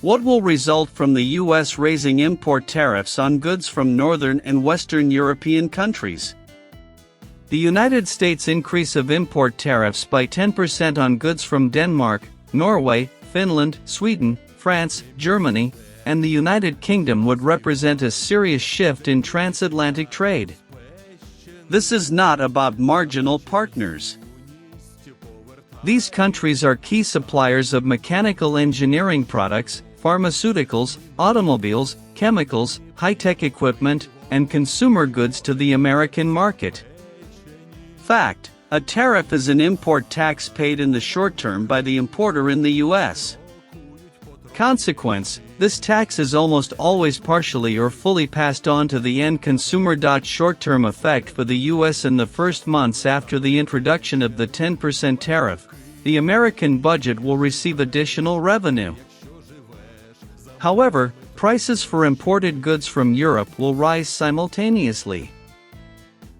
What will result from the U.S. raising import tariffs on goods from northern and western European countries? The United States' increase of import tariffs by 10% on goods from Denmark, Norway, Finland, Sweden, France, Germany, and the United Kingdom would represent a serious shift in transatlantic trade. This is not about marginal partners. These countries are key suppliers of mechanical engineering products, pharmaceuticals, automobiles, chemicals, high-tech equipment, and consumer goods to the American market. Fact: a tariff is an import tax paid in the short term by the importer in the U.S. Consequence: this tax is almost always partially or fully passed on to the end consumer. Short-term effect for the U.S. in the first months after the introduction of the 10% tariff, the American budget will receive additional revenue. However, prices for imported goods from Europe will rise simultaneously.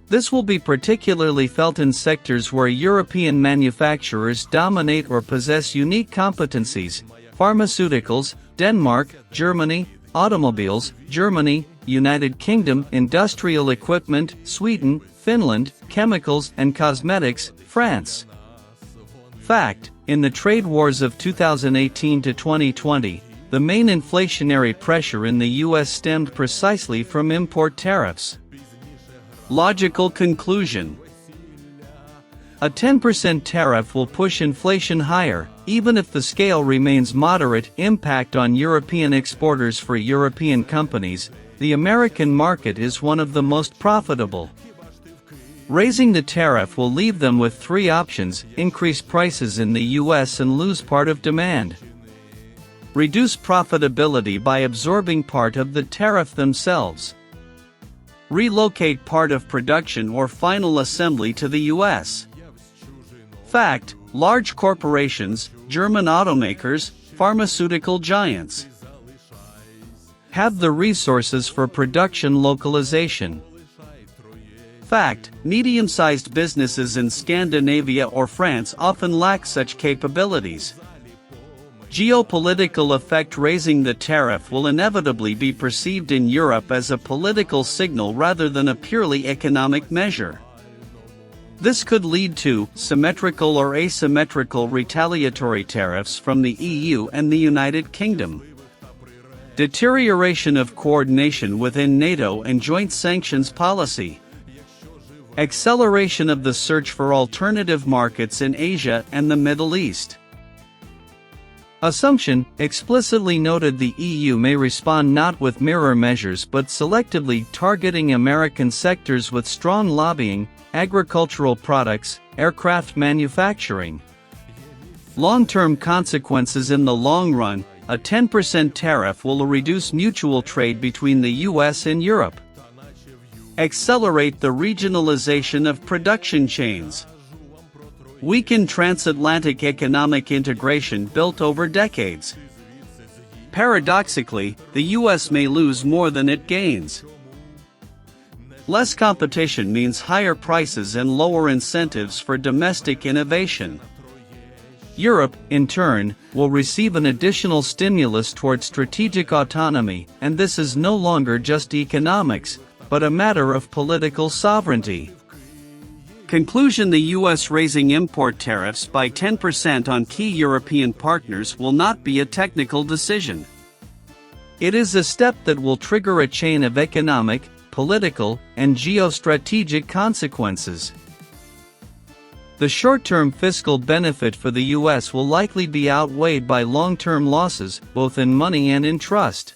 This will be particularly felt in sectors where European manufacturers dominate or possess unique competencies: pharmaceuticals, Denmark, Germany; automobiles, Germany, United Kingdom; industrial equipment, Sweden, Finland; chemicals and cosmetics, France. Fact: in the trade wars of 2018 to 2020, the main inflationary pressure in the U.S. stemmed precisely from import tariffs. Logical conclusion: a 10% tariff will push inflation higher, even if the scale remains moderate. Impact on European exporters: for European companies, the American market is one of the most profitable. Raising the tariff will leave them with three options: increase prices in the U.S. and lose part of demand, reduce profitability by absorbing part of the tariff themselves, relocate part of production or final assembly to the U.S. Fact: large corporations, German automakers, pharmaceutical giants, have the resources for production localization. Fact: medium-sized businesses in Scandinavia or France often lack such capabilities. Geopolitical effect: raising the tariff will inevitably be perceived in Europe as a political signal rather than a purely economic measure. This could lead to symmetrical or asymmetrical retaliatory tariffs from the EU and the United Kingdom, deterioration of coordination within NATO and joint sanctions policy, acceleration of the search for alternative markets in Asia and the Middle East. Assumption: explicitly noted, the EU may respond not with mirror measures but selectively targeting American sectors with strong lobbying: agricultural products, aircraft manufacturing. Long-term consequences: in the long run, a 10% tariff will reduce mutual trade between the US and Europe, accelerate the regionalization of production chains, weaken transatlantic economic integration built over decades. Paradoxically, the US may lose more than it gains. Less competition means higher prices and lower incentives for domestic innovation. Europe, in turn, will receive an additional stimulus toward strategic autonomy, and this is no longer just economics, but a matter of political sovereignty. Conclusion: the U.S. raising import tariffs by 10% on key European partners will not be a technical decision. It is a step that will trigger a chain of economic, political, and geostrategic consequences. The short-term fiscal benefit for the U.S. will likely be outweighed by long-term losses, both in money and in trust.